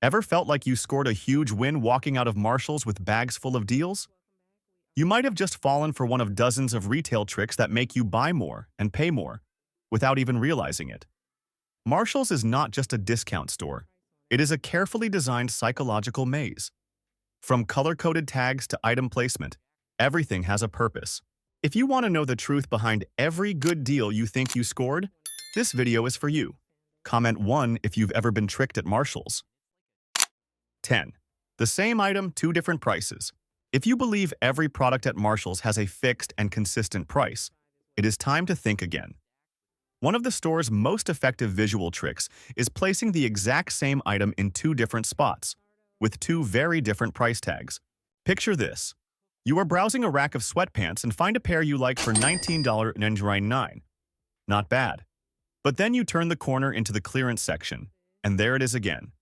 Ever felt like you scored a huge win walking out of Marshall's with bags full of deals? You might have just fallen for one of dozens of retail tricks that make you buy more and pay more without even realizing it. Marshall's is not just a discount store. It is a carefully designed psychological maze. From color-coded tags to item placement, everything has a purpose. If you want to know the truth behind every good deal you think you scored, this video is for you. Comment 1 if you've ever been tricked at Marshall's. 10. The same item, two different prices. If you believe every product at Marshall's has a fixed and consistent price, it is time to think again. One of the store's most effective visual tricks is placing the exact same item in two different spots, with two very different price tags. Picture this. You are browsing a rack of sweatpants and find a pair you like for $19.99. Not bad. But then you turn the corner into the clearance section, and there it is again.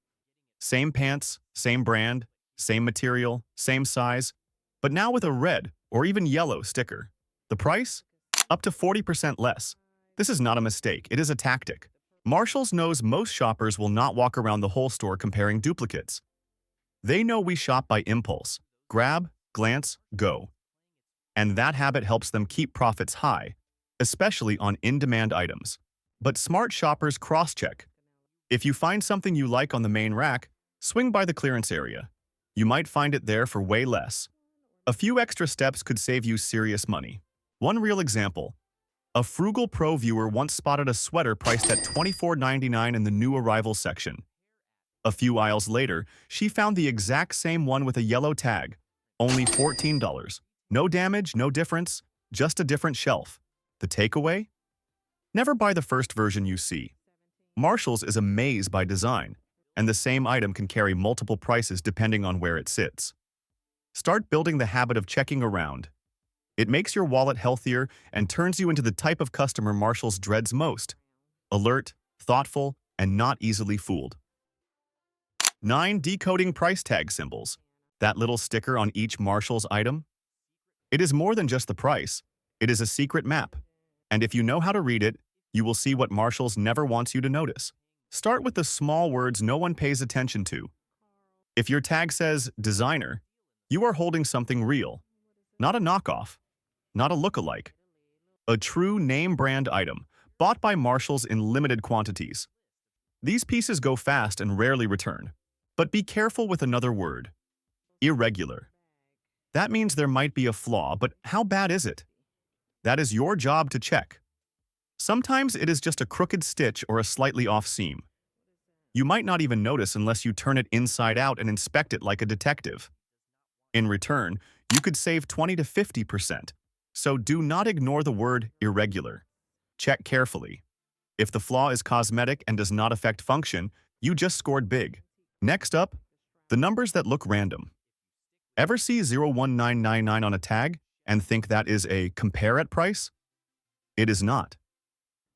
Same pants, same brand, same material, same size, but now with a red or even yellow sticker. The price? Up to 40% less. This is not a mistake, it is a tactic. Marshall's knows most shoppers will not walk around the whole store comparing duplicates. They know we shop by impulse. Grab, glance, go. And that habit helps them keep profits high, especially on in-demand items. But smart shoppers cross-check. If you find something you like on the main rack, swing by the clearance area. You might find it there for way less. A few extra steps could save you serious money. One real example. A frugal pro viewer once spotted a sweater priced at $24.99 in the new arrival section. A few aisles later, she found the exact same one with a yellow tag, only $14. No damage, no difference, just a different shelf. The takeaway? Never buy the first version you see. Marshall's is a maze by design, and the same item can carry multiple prices depending on where it sits. Start building the habit of checking around. It makes your wallet healthier and turns you into the type of customer Marshall's dreads most. Alert, thoughtful, and not easily fooled. 9. Decoding price tag symbols. That little sticker on each Marshall's item? It is more than just the price. It is a secret map. And if you know how to read it, you will see what Marshall's never wants you to notice. Start with the small words no one pays attention to. If your tag says designer, you are holding something real, not a knockoff, not a look-alike. A true name-brand item, bought by Marshall's in limited quantities. These pieces go fast and rarely return. But be careful with another word. Irregular. That means there might be a flaw, but how bad is it? That is your job to check. Sometimes it is just a crooked stitch or a slightly off seam. You might not even notice unless you turn it inside out and inspect it like a detective. In return, you could save 20 to 50%. So do not ignore the word irregular. Check carefully. If the flaw is cosmetic and does not affect function, you just scored big. Next up, the numbers that look random. Ever see 01999 on a tag and think that is a compare at price? It is not.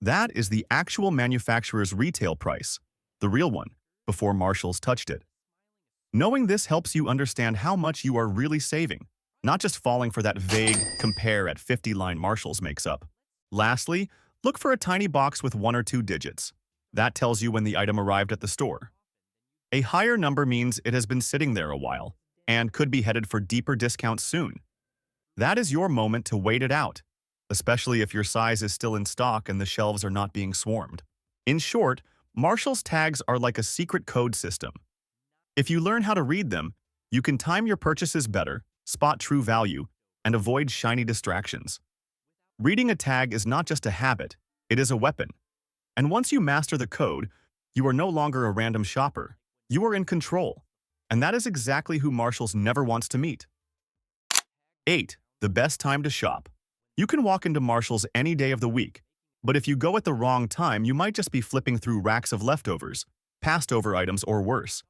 That is the actual manufacturer's retail price, the real one, before Marshall's touched it. Knowing this helps you understand how much you are really saving, not just falling for that vague compare at 50 line Marshall's makes up. Lastly, look for a tiny box with 1 or 2 digits. That tells you when the item arrived at the store. A higher number means it has been sitting there a while and could be headed for deeper discounts soon. That is your moment to wait it out, especially if your size is still in stock and the shelves are not being swarmed. In short, Marshall's tags are like a secret code system. If you learn how to read them, you can time your purchases better, spot true value, and avoid shiny distractions. Reading a tag is not just a habit, it is a weapon. And once you master the code, you are no longer a random shopper. You are in control. And that is exactly who Marshall's never wants to meet. 8. The best time to shop. You can walk into Marshall's any day of the week, but if you go at the wrong time, you might just be flipping through racks of leftovers, passed-over items, or worse,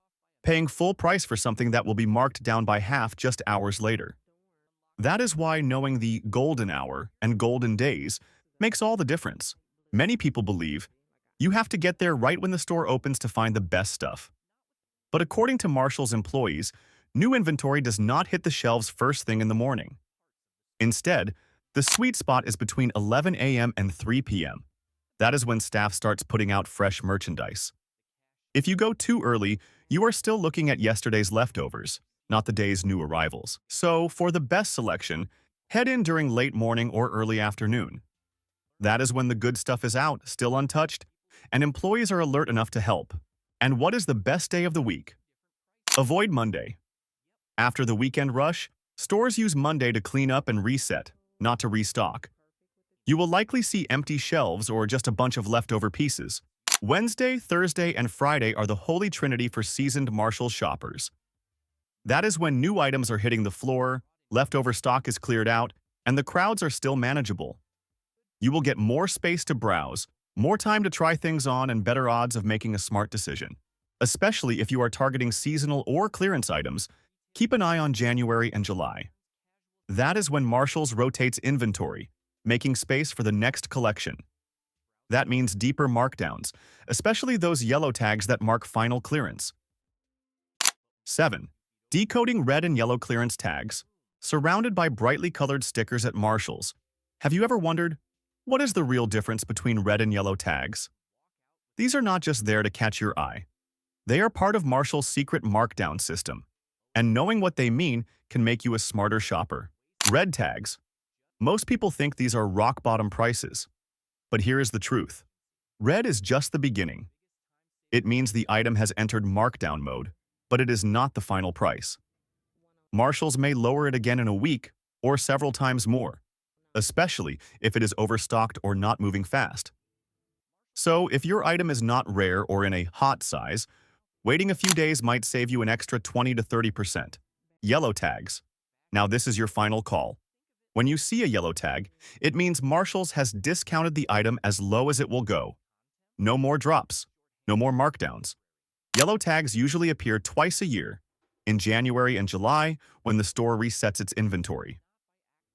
paying full price for something that will be marked down by half just hours later. That is why knowing the golden hour and golden days makes all the difference. Many people believe you have to get there right when the store opens to find the best stuff. But according to Marshall's employees, new inventory does not hit the shelves first thing in the morning. Instead, the sweet spot is between 11 a.m. and 3 p.m. That is when staff starts putting out fresh merchandise. If you go too early, you are still looking at yesterday's leftovers, not the day's new arrivals. So, for the best selection, head in during late morning or early afternoon. That is when the good stuff is out, still untouched, and employees are alert enough to help. And what is the best day of the week? Avoid Monday. After the weekend rush, stores use Monday to clean up and reset, not to restock. You will likely see empty shelves or just a bunch of leftover pieces. Wednesday, Thursday, and Friday are the holy trinity for seasoned Marshalls shoppers. That is when new items are hitting the floor, leftover stock is cleared out, and the crowds are still manageable. You will get more space to browse, more time to try things on, and better odds of making a smart decision. Especially if you are targeting seasonal or clearance items, keep an eye on January and July. That is when Marshalls rotates inventory, making space for the next collection. That means deeper markdowns, especially those yellow tags that mark final clearance. 7. Decoding red and yellow clearance tags. Surrounded by brightly colored stickers at Marshalls. Have you ever wondered, what is the real difference between red and yellow tags? These are not just there to catch your eye. They are part of Marshall's secret markdown system, and knowing what they mean can make you a smarter shopper. Red tags. Most people think these are rock-bottom prices. But here is the truth. Red is just the beginning. It means the item has entered markdown mode, but it is not the final price. Marshalls may lower it again in a week or several times more, especially if it is overstocked or not moving fast. So, if your item is not rare or in a hot size, waiting a few days might save you an extra 20 to 30%. Yellow tags. Now this is your final call. When you see a yellow tag, it means Marshalls has discounted the item as low as it will go. No more drops. No more markdowns. Yellow tags usually appear twice a year, in January and July when the store resets its inventory.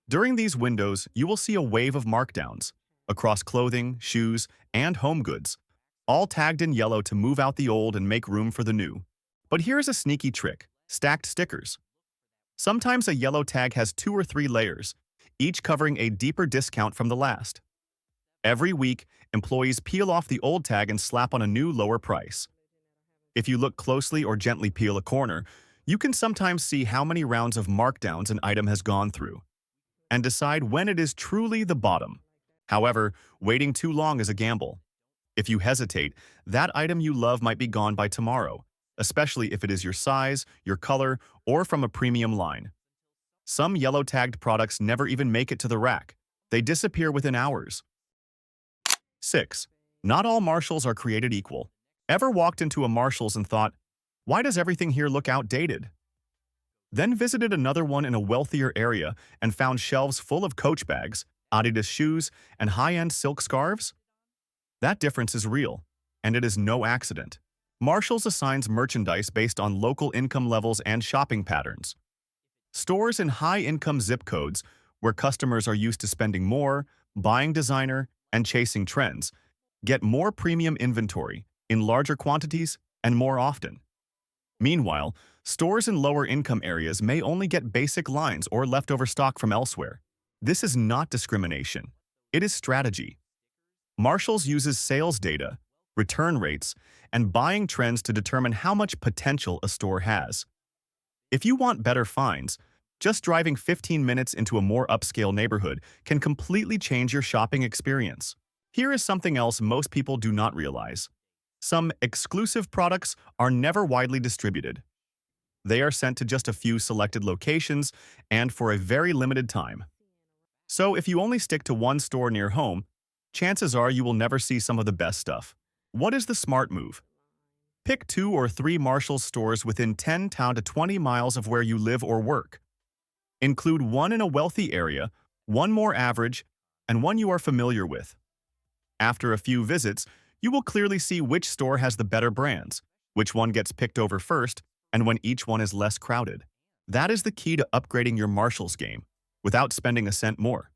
During these windows, you will see a wave of markdowns across clothing, shoes, and home goods, all tagged in yellow to move out the old and make room for the new. But here's a sneaky trick: stacked stickers. Sometimes a yellow tag has 2 or 3 layers, each covering a deeper discount from the last. Every week, employees peel off the old tag and slap on a new lower price. If you look closely or gently peel a corner, you can sometimes see how many rounds of markdowns an item has gone through, and decide when it is truly the bottom. However, waiting too long is a gamble. If you hesitate, that item you love might be gone by tomorrow, especially if it is your size, your color, or from a premium line. Some yellow-tagged products never even make it to the rack. They disappear within hours. 6. Not all Marshalls are created equal. Ever walked into a Marshalls and thought, why does everything here look outdated? Then visited another one in a wealthier area and found shelves full of Coach bags, Adidas shoes, and high-end silk scarves? That difference is real, and it is no accident. Marshalls assigns merchandise based on local income levels and shopping patterns. Stores in high-income zip codes, where customers are used to spending more, buying designer, and chasing trends, get more premium inventory, in larger quantities, and more often. Meanwhile, stores in lower-income areas may only get basic lines or leftover stock from elsewhere. This is not discrimination. It is strategy. Marshalls uses sales data, return rates, and buying trends to determine how much potential a store has. If you want better finds, just driving 15 minutes into a more upscale neighborhood can completely change your shopping experience. Here is something else most people do not realize. Some exclusive products are never widely distributed. They are sent to just a few selected locations and for a very limited time. So if you only stick to one store near home, chances are you will never see some of the best stuff. What is the smart move? Pick 2 or 3 Marshalls stores within 10 to 20 miles of where you live or work. Include one in a wealthy area, one more average, and one you are familiar with. After a few visits, you will clearly see which store has the better brands, which one gets picked over first, and when each one is less crowded. That is the key to upgrading your Marshalls game, without spending a cent more.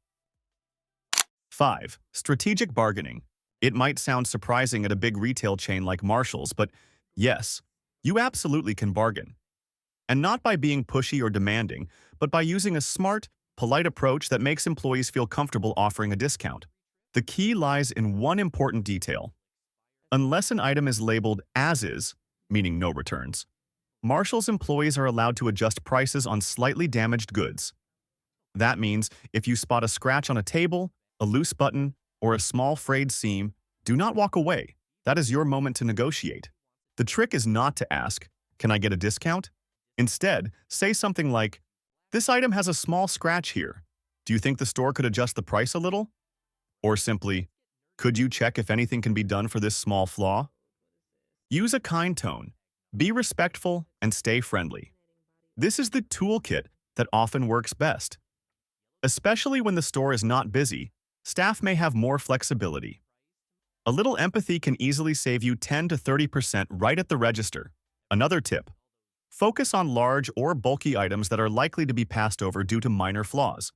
5. Strategic bargaining. It might sound surprising at a big retail chain like Marshalls, but yes, you absolutely can bargain. And not by being pushy or demanding, but by using a smart, polite approach that makes employees feel comfortable offering a discount. The key lies in one important detail. Unless an item is labeled as is, meaning no returns, Marshall's employees are allowed to adjust prices on slightly damaged goods. That means if you spot a scratch on a table, a loose button, or a small frayed seam, do not walk away. That is your moment to negotiate. The trick is not to ask, "Can I get a discount?" Instead, say something like, "This item has a small scratch here. Do you think the store could adjust the price a little?" Or simply, "Could you check if anything can be done for this small flaw?" Use a kind tone, be respectful, and stay friendly. This is the toolkit that often works best. Especially when the store is not busy, staff may have more flexibility. A little empathy can easily save you 10 to 30% right at the register. Another tip: focus on large or bulky items that are likely to be passed over due to minor flaws.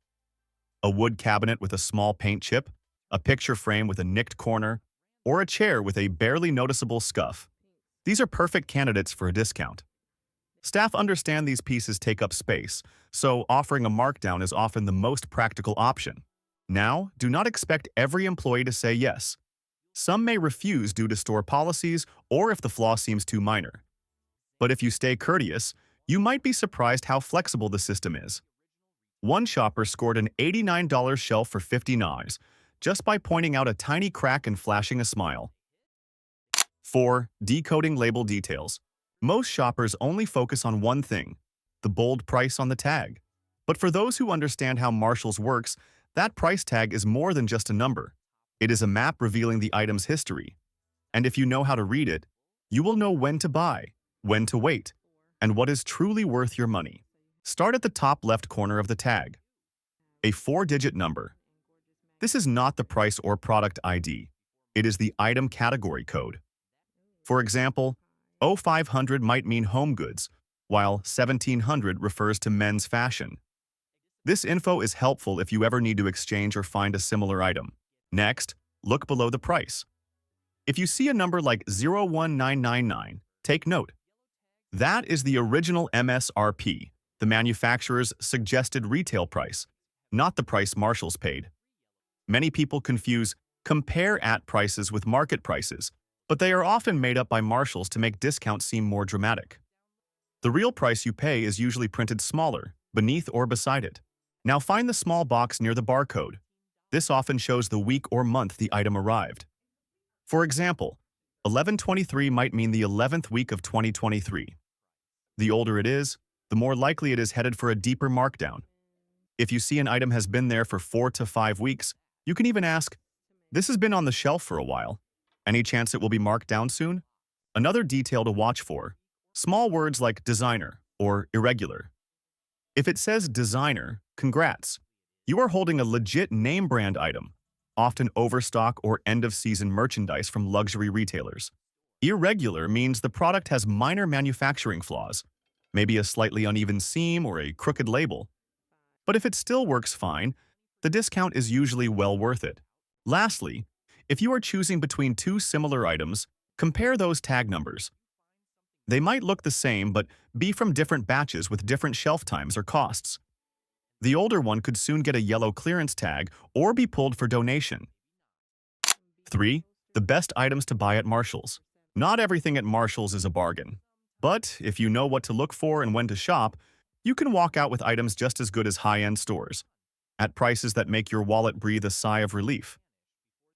A wood cabinet with a small paint chip, a picture frame with a nicked corner, or a chair with a barely noticeable scuff. These are perfect candidates for a discount. Staff understand these pieces take up space, so offering a markdown is often the most practical option. Now, do not expect every employee to say yes. Some may refuse due to store policies or if the flaw seems too minor. But if you stay courteous, you might be surprised how flexible the system is. One shopper scored an $89 shelf for 50 knives, just by pointing out a tiny crack and flashing a smile. 4. Decoding label details. Most shoppers only focus on one thing: the bold price on the tag. But for those who understand how Marshall's works, that price tag is more than just a number. It is a map revealing the item's history. And if you know how to read it, you will know when to buy, when to wait, and what is truly worth your money. Start at the top left corner of the tag. A 4-digit number. This is not the price or product ID. It is the item category code. For example, 0500 might mean home goods, while 1700 refers to men's fashion. This info is helpful if you ever need to exchange or find a similar item. Next, look below the price. If you see a number like 01999, take note. That is the original MSRP, the manufacturer's suggested retail price, not the price Marshall's paid. Many people confuse compare at prices with market prices, but they are often made up by Marshall's to make discounts seem more dramatic. The real price you pay is usually printed smaller, beneath or beside it. Now find the small box near the barcode. This often shows the week or month the item arrived. For example, 11/23 might mean the 11th week of 2023. The older it is, the more likely it is headed for a deeper markdown. If you see an item has been there for 4 to 5 weeks, you can even ask, "This has been on the shelf for a while. Any chance it will be marked down soon?" Another detail to watch for: small words like designer or irregular. If it says designer, congrats. You are holding a legit name brand item, often overstock or end-of-season merchandise from luxury retailers. Irregular means the product has minor manufacturing flaws, maybe a slightly uneven seam or a crooked label. But if it still works fine, the discount is usually well worth it. Lastly, if you are choosing between two similar items, compare those tag numbers. They might look the same but be from different batches with different shelf times or costs. The older one could soon get a yellow clearance tag or be pulled for donation. 3. The best items to buy at Marshall's. Not everything at Marshall's is a bargain. But if you know what to look for and when to shop, you can walk out with items just as good as high-end stores, at prices that make your wallet breathe a sigh of relief.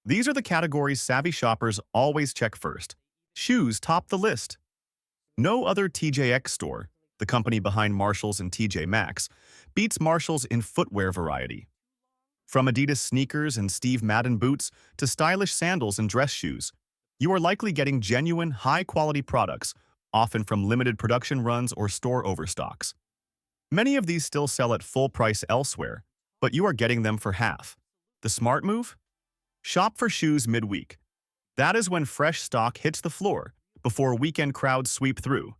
These are the categories savvy shoppers always check first. Shoes top the list. No other TJX store, the company behind Marshall's and TJ Maxx, beats Marshall's in footwear variety. From Adidas sneakers and Steve Madden boots to stylish sandals and dress shoes, you are likely getting genuine, high-quality products, often from limited production runs or store overstocks. Many of these still sell at full price elsewhere, but you are getting them for half. The smart move? Shop for shoes midweek. That is when fresh stock hits the floor before weekend crowds sweep through.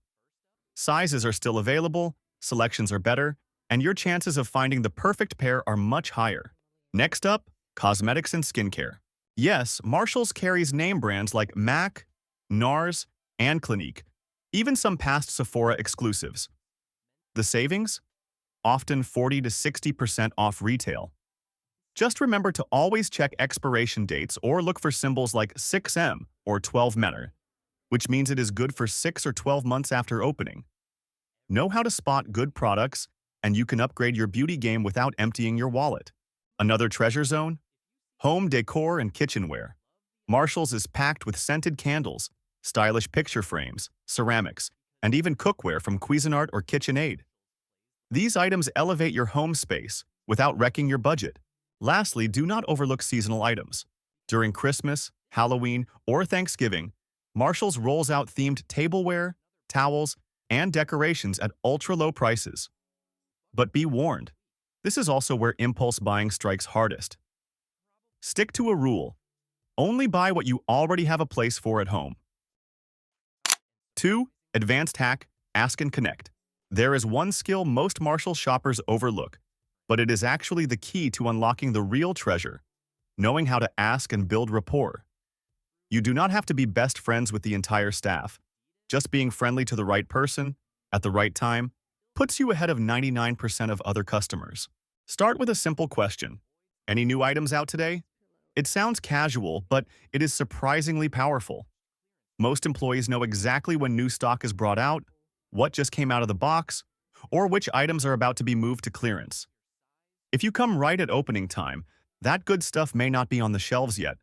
Sizes are still available, selections are better, and your chances of finding the perfect pair are much higher. Next up, cosmetics and skincare. Yes, Marshall's carries name brands like MAC, NARS, and Clinique, even some past Sephora exclusives. The savings? Often 40 to 60% off retail. Just remember to always check expiration dates or look for symbols like 6M or 12 Menor, which means it is good for 6 or 12 months after opening. Know how to spot good products, and you can upgrade your beauty game without emptying your wallet. Another treasure zone? Home decor and kitchenware. Marshall's is packed with scented candles, stylish picture frames, ceramics, and even cookware from Cuisinart or KitchenAid. These items elevate your home space without wrecking your budget. Lastly, do not overlook seasonal items. During Christmas, Halloween, or Thanksgiving, Marshall's rolls out themed tableware, towels, and decorations at ultra-low prices. But be warned, this is also where impulse buying strikes hardest. Stick to a rule. Only buy what you already have a place for at home. 2. Advanced hack, ask and connect. There is one skill most Marshall shoppers overlook, but it is actually the key to unlocking the real treasure, knowing how to ask and build rapport. You do not have to be best friends with the entire staff. Just being friendly to the right person, at the right time, puts you ahead of 99% of other customers. Start with a simple question. Any new items out today? It sounds casual, but it is surprisingly powerful. Most employees know exactly when new stock is brought out, what just came out of the box, or which items are about to be moved to clearance. If you come right at opening time, that good stuff may not be on the shelves yet.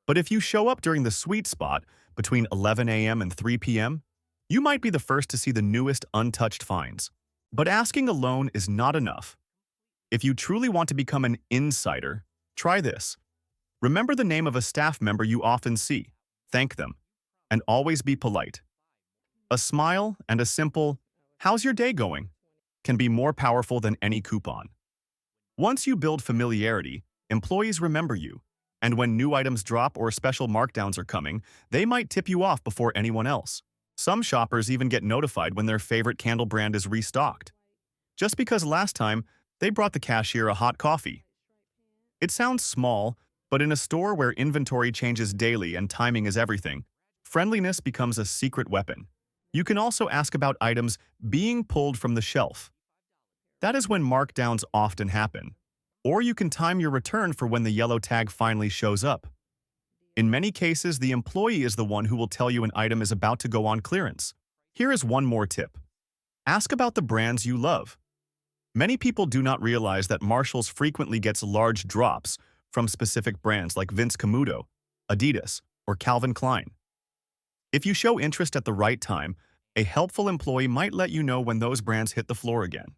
But if you show up during the sweet spot between 11 a.m. and 3 p.m., you might be the first to see the newest untouched finds. But asking alone is not enough. If you truly want to become an insider, try this. Remember the name of a staff member you often see, thank them, and always be polite. A smile and a simple, "How's your day going?" can be more powerful than any coupon. Once you build familiarity, employees remember you, and when new items drop or special markdowns are coming, they might tip you off before anyone else. Some shoppers even get notified when their favorite candle brand is restocked, just because last time they brought the cashier a hot coffee. It sounds small, but in a store where inventory changes daily and timing is everything, friendliness becomes a secret weapon. You can also ask about items being pulled from the shelf. That is when markdowns often happen. Or you can time your return for when the yellow tag finally shows up. In many cases, the employee is the one who will tell you an item is about to go on clearance. Here is one more tip. Ask about the brands you love. Many people do not realize that Marshall's frequently gets large drops from specific brands like Vince Camuto, Adidas, or Calvin Klein. If you show interest at the right time, a helpful employee might let you know when those brands hit the floor again.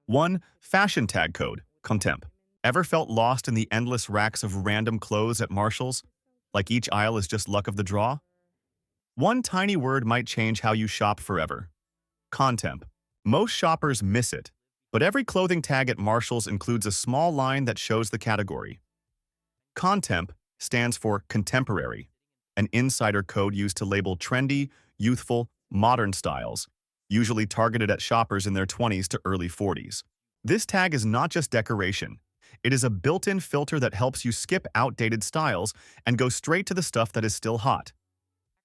1. Fashion tag code, Contemp. Ever felt lost in the endless racks of random clothes at Marshall's? Like each aisle is just luck of the draw? One tiny word might change how you shop forever. Contemp. Most shoppers miss it, but every clothing tag at Marshall's includes a small line that shows the category. Contemp stands for contemporary, an insider code used to label trendy, youthful, modern styles, usually targeted at shoppers in their 20s to early 40s. This tag is not just decoration. It is a built-in filter that helps you skip outdated styles and go straight to the stuff that is still hot.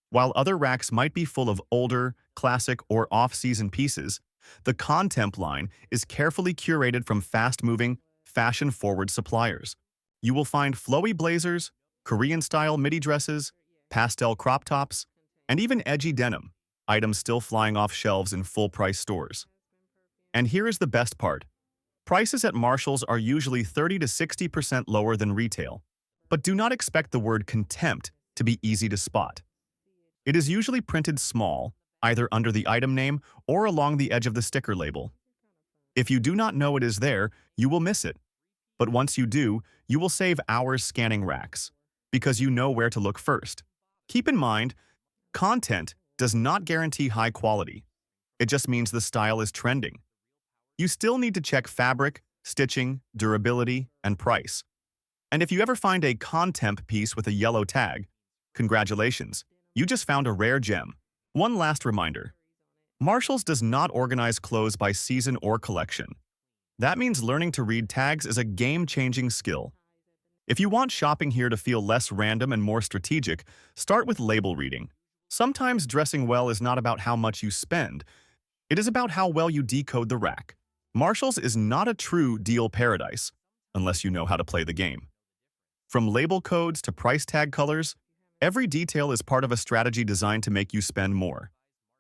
While other racks might be full of older, classic, or off-season pieces, the Contemp line is carefully curated from fast-moving, fashion-forward suppliers. You will find flowy blazers, Korean-style midi dresses, pastel crop tops, and even edgy denim, items still flying off shelves in full-price stores. And here is the best part. Prices at Marshall's are usually 30 to 60% lower than retail, but do not expect the word contempt to be easy to spot. It is usually printed small, either under the item name or along the edge of the sticker label. If you do not know it is there, you will miss it. But once you do, you will save hours scanning racks, because you know where to look first. Keep in mind, content does not guarantee high quality. It just means the style is trending. You still need to check fabric, stitching, durability, and price. And if you ever find a Contemp piece with a yellow tag, congratulations, you just found a rare gem. One last reminder. Marshall's does not organize clothes by season or collection. That means learning to read tags is a game-changing skill. If you want shopping here to feel less random and more strategic, start with label reading. Sometimes dressing well is not about how much you spend. It is about how well you decode the rack. Marshall's is not a true deal paradise, unless you know how to play the game. From label codes to price tag colors, every detail is part of a strategy designed to make you spend more.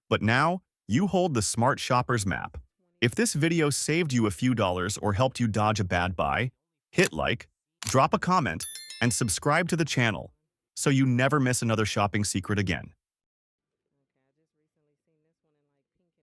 But now, you hold the smart shopper's map. If this video saved you a few dollars or helped you dodge a bad buy, hit like, drop a comment, and subscribe to the channel so you never miss another shopping secret again.